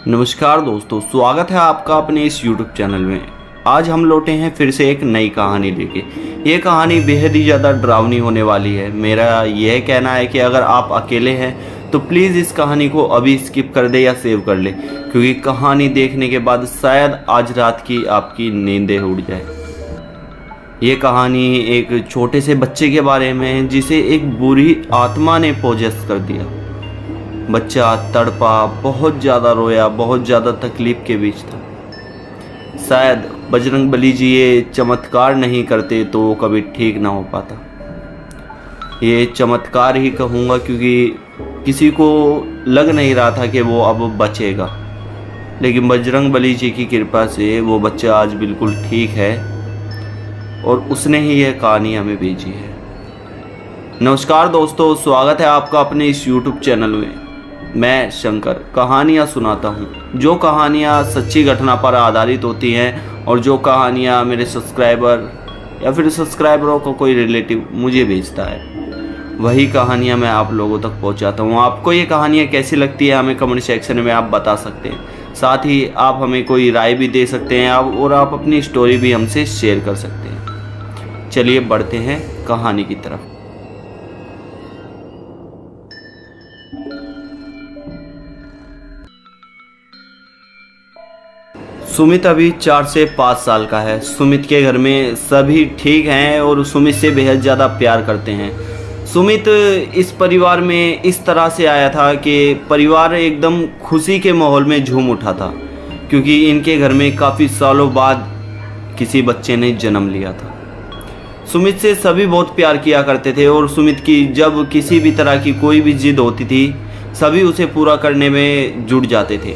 नमस्कार दोस्तों, स्वागत है आपका अपने इस YouTube चैनल में। आज हम लौटे हैं फिर से एक नई कहानी लेके। ये कहानी बेहद ही ज़्यादा डरावनी होने वाली है। मेरा यह कहना है कि अगर आप अकेले हैं तो प्लीज़ इस कहानी को अभी स्किप कर दे या सेव कर ले, क्योंकि कहानी देखने के बाद शायद आज रात की आपकी नींदें उड़ जाए। ये कहानी एक छोटे से बच्चे के बारे में है जिसे एक बुरी आत्मा ने पोजेस कर दिया। बच्चा तड़पा, बहुत ज़्यादा रोया, बहुत ज़्यादा तकलीफ़ के बीच था। शायद बजरंगबली जी ये चमत्कार नहीं करते तो वो कभी ठीक ना हो पाता। ये चमत्कार ही कहूँगा क्योंकि किसी को लग नहीं रहा था कि वो अब बचेगा, लेकिन बजरंगबली जी की कृपा से वो बच्चा आज बिल्कुल ठीक है और उसने ही यह कहानी हमें भेजी है। नमस्कार दोस्तों, स्वागत है आपका अपने इस YouTube चैनल में। मैं शंकर कहानियाँ सुनाता हूँ। जो कहानियाँ सच्ची घटना पर आधारित होती हैं और जो कहानियाँ मेरे सब्सक्राइबर या फिर सब्सक्राइबरों को कोई रिलेटिव मुझे भेजता है, वही कहानियाँ मैं आप लोगों तक पहुँचाता हूँ। आपको ये कहानियाँ कैसी लगती है हमें कमेंट सेक्शन में आप बता सकते हैं। साथ ही आप हमें कोई राय भी दे सकते हैं और आप अपनी स्टोरी भी हमसे शेयर कर सकते हैं। चलिए बढ़ते हैं कहानी की तरफ। सुमित अभी 4 से 5 साल का है। सुमित के घर में सभी ठीक हैं और सुमित से बेहद ज़्यादा प्यार करते हैं। सुमित इस परिवार में इस तरह से आया था कि परिवार एकदम खुशी के माहौल में झूम उठा था, क्योंकि इनके घर में काफ़ी सालों बाद किसी बच्चे ने जन्म लिया था। सुमित से सभी बहुत प्यार किया करते थे और सुमित की जब किसी भी तरह की कोई भी जिद होती थी, सभी उसे पूरा करने में जुट जाते थे।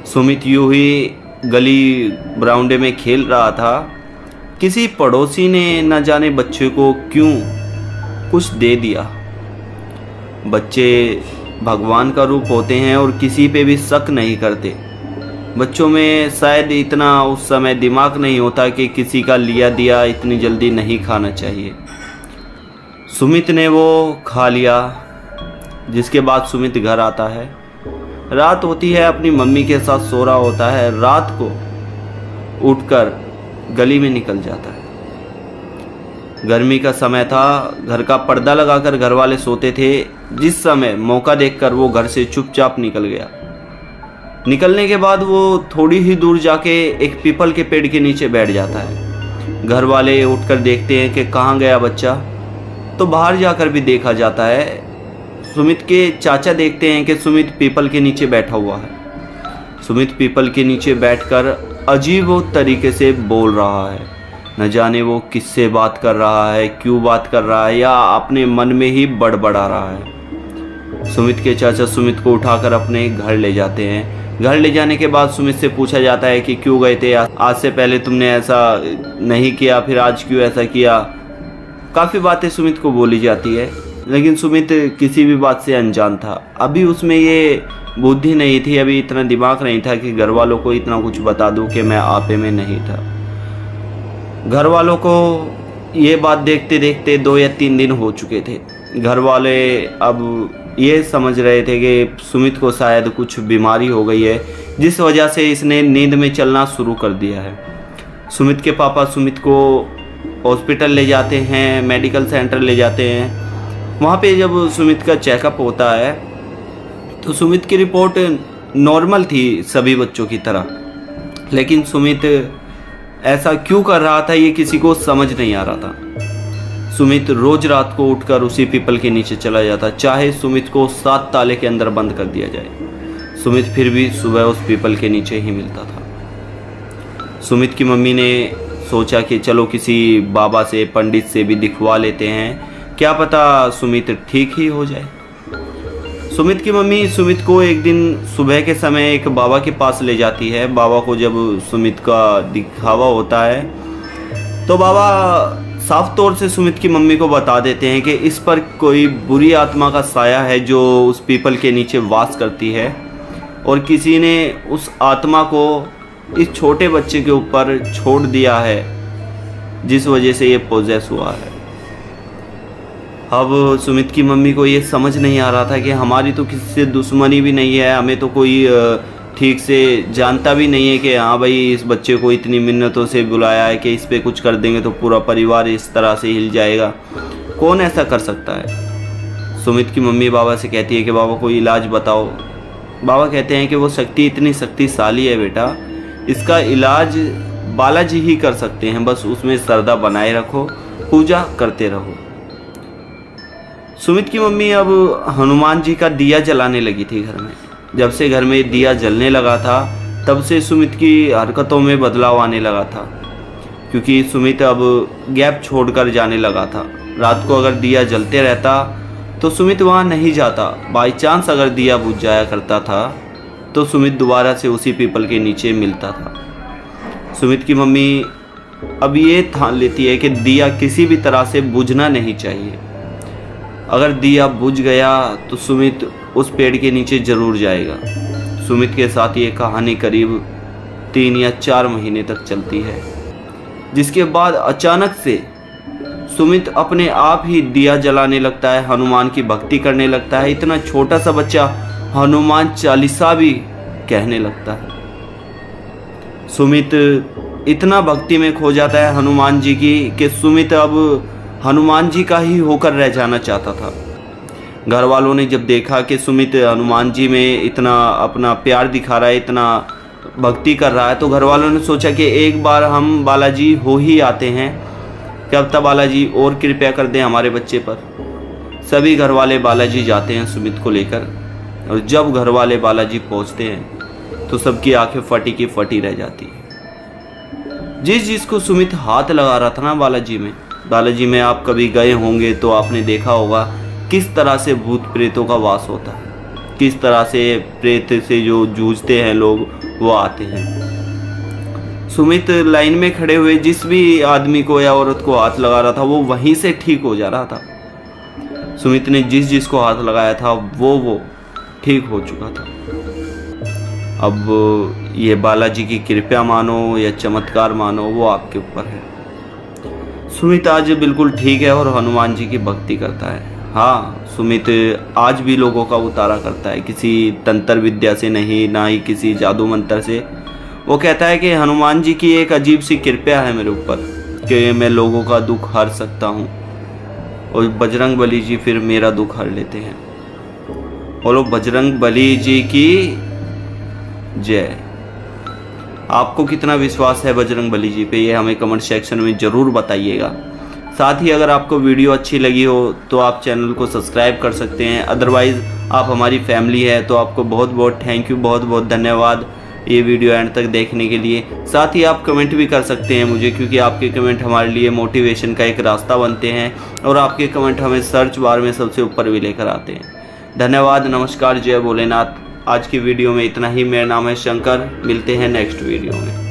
सुमित यूं ही गली बरामदे में खेल रहा था। किसी पड़ोसी ने न जाने बच्चे को क्यों कुछ दे दिया। बच्चे भगवान का रूप होते हैं और किसी पे भी शक नहीं करते। बच्चों में शायद इतना उस समय दिमाग नहीं होता कि किसी का लिया दिया इतनी जल्दी नहीं खाना चाहिए। सुमित ने वो खा लिया, जिसके बाद सुमित घर आता है। रात होती है, अपनी मम्मी के साथ सो रहा होता है। रात को उठकर गली में निकल जाता है। गर्मी का समय था, घर का पर्दा लगाकर घर वाले सोते थे। जिस समय मौका देखकर वो घर से चुपचाप निकल गया। निकलने के बाद वो थोड़ी ही दूर जाके एक पीपल के पेड़ के नीचे बैठ जाता है। घर वाले उठकर देखते हैं कि कहाँ गया बच्चा, तो बाहर जाकर भी देखा जाता है। सुमित के चाचा देखते हैं कि सुमित पीपल के नीचे बैठा हुआ है। सुमित पीपल के नीचे बैठकर अजीब तरीके से बोल रहा है। न जाने वो किससे बात कर रहा है, क्यों बात कर रहा है, या अपने मन में ही बड़बड़ा रहा है। सुमित के चाचा सुमित को उठाकर अपने घर ले जाते हैं। घर ले जाने के बाद सुमित से पूछा जाता है कि क्यों गए थे, आज से पहले तुमने ऐसा नहीं किया, फिर आज क्यों ऐसा किया। काफ़ी बातें सुमित को बोली जाती है, लेकिन सुमित किसी भी बात से अनजान था। अभी उसमें ये बुद्धि नहीं थी, अभी इतना दिमाग नहीं था कि घर वालों को इतना कुछ बता दूं कि मैं आपे में नहीं था। घर वालों को ये बात देखते देखते 2 या 3 दिन हो चुके थे। घर वाले अब ये समझ रहे थे कि सुमित को शायद कुछ बीमारी हो गई है, जिस वजह से इसने नींद में चलना शुरू कर दिया है। सुमित के पापा सुमित को हॉस्पिटल ले जाते हैं, मेडिकल सेंटर ले जाते हैं। वहाँ पे जब सुमित का चेकअप होता है तो सुमित की रिपोर्ट नॉर्मल थी सभी बच्चों की तरह, लेकिन सुमित ऐसा क्यों कर रहा था ये किसी को समझ नहीं आ रहा था। सुमित रोज रात को उठकर उसी पीपल के नीचे चला जाता, चाहे सुमित को 7 ताले के अंदर बंद कर दिया जाए। सुमित फिर भी सुबह उस पीपल के नीचे ही मिलता था। सुमित की मम्मी ने सोचा कि चलो किसी बाबा से, पंडित से भी दिखवा लेते हैं, क्या पता सुमित ठीक ही हो जाए। सुमित की मम्मी सुमित को एक दिन सुबह के समय एक बाबा के पास ले जाती है। बाबा को जब सुमित का दिखावा होता है तो बाबा साफ तौर से सुमित की मम्मी को बता देते हैं कि इस पर कोई बुरी आत्मा का साया है जो उस पीपल के नीचे वास करती है, और किसी ने उस आत्मा को इस छोटे बच्चे के ऊपर छोड़ दिया है, जिस वजह से ये पोजेस हुआ है। अब सुमित की मम्मी को ये समझ नहीं आ रहा था कि हमारी तो किसी से दुश्मनी भी नहीं है, हमें तो कोई ठीक से जानता भी नहीं है कि हाँ भाई इस बच्चे को इतनी मिन्नतों से बुलाया है कि इस पे कुछ कर देंगे तो पूरा परिवार इस तरह से हिल जाएगा। कौन ऐसा कर सकता है। सुमित की मम्मी बाबा से कहती है कि बाबा कोई इलाज बताओ। बाबा कहते हैं कि वो शक्ति इतनी शक्तिशाली है बेटा, इसका इलाज बालाजी ही कर सकते हैं, बस उसमें श्रद्धा बनाए रखो, पूजा करते रहो। सुमित की मम्मी अब हनुमान जी का दिया जलाने लगी थी घर में। जब से घर में दिया जलने लगा था तब से सुमित की हरकतों में बदलाव आने लगा था, क्योंकि सुमित अब गैप छोड़कर जाने लगा था। रात को अगर दिया जलते रहता तो सुमित वहाँ नहीं जाता। बाई चांस अगर दिया बुझ जाया करता था तो सुमित दोबारा से उसी पीपल के नीचे मिलता था। सुमित की मम्मी अब ये ठान लेती है कि दिया किसी भी तरह से बुझना नहीं चाहिए। अगर दिया बुझ गया तो सुमित उस पेड़ के नीचे जरूर जाएगा। सुमित के साथ ये कहानी करीब 3 या 4 महीने तक चलती है, जिसके बाद अचानक से सुमित अपने आप ही दिया जलाने लगता है, हनुमान की भक्ति करने लगता है। इतना छोटा सा बच्चा हनुमान चालीसा भी कहने लगता है। सुमित इतना भक्ति में खो जाता है हनुमान जी की कि सुमित अब हनुमान जी का ही होकर रह जाना चाहता था। घर वालों ने जब देखा कि सुमित हनुमान जी में इतना अपना प्यार दिखा रहा है, इतना भक्ति कर रहा है, तो घर वालों ने सोचा कि एक बार हम बालाजी हो ही आते हैं, कब तक बालाजी और कृपया कर दें हमारे बच्चे पर। सभी घर वाले बालाजी जाते हैं सुमित को लेकर, और जब घर वाले बालाजी पहुंचते हैं तो सबकी आंखें फटी की फटी रह जाती है। जिसको सुमित हाथ लगा रहा था ना बालाजी में आप कभी गए होंगे तो आपने देखा होगा किस तरह से भूत प्रेतों का वास होता है, किस तरह से प्रेत से जो जूझते हैं लोग वो आते हैं। सुमित लाइन में खड़े हुए जिस भी आदमी को या औरत को हाथ लगा रहा था वो वहीं से ठीक हो जा रहा था। सुमित ने जिसको हाथ लगाया था वो ठीक हो चुका था। अब ये बालाजी की कृपा मानो या चमत्कार मानो वो आपके ऊपर है। सुमित आज बिल्कुल ठीक है और हनुमान जी की भक्ति करता है। हाँ, सुमित आज भी लोगों का उतारा करता है, किसी तंत्र विद्या से नहीं, ना ही किसी जादू मंत्र से। वो कहता है कि हनुमान जी की एक अजीब सी कृपा है मेरे ऊपर कि मैं लोगों का दुख हर सकता हूँ, और बजरंग बली जी फिर मेरा दुख हर लेते हैं। बोलो बजरंग बली जी की जय। आपको कितना विश्वास है बजरंग बली जी पे, ये हमें कमेंट सेक्शन में ज़रूर बताइएगा। साथ ही अगर आपको वीडियो अच्छी लगी हो तो आप चैनल को सब्सक्राइब कर सकते हैं, अदरवाइज़ आप हमारी फैमिली है तो आपको बहुत बहुत थैंक यू, बहुत बहुत धन्यवाद ये वीडियो एंड तक देखने के लिए। साथ ही आप कमेंट भी कर सकते हैं मुझे, क्योंकि आपके कमेंट हमारे लिए मोटिवेशन का एक रास्ता बनते हैं और आपके कमेंट हमें सर्च बार में सबसे ऊपर भी लेकर आते हैं। धन्यवाद, नमस्कार, जय भोलेनाथ। आज की वीडियो में इतना ही। मेरा नाम है शंकर, मिलते हैं नेक्स्ट वीडियो में।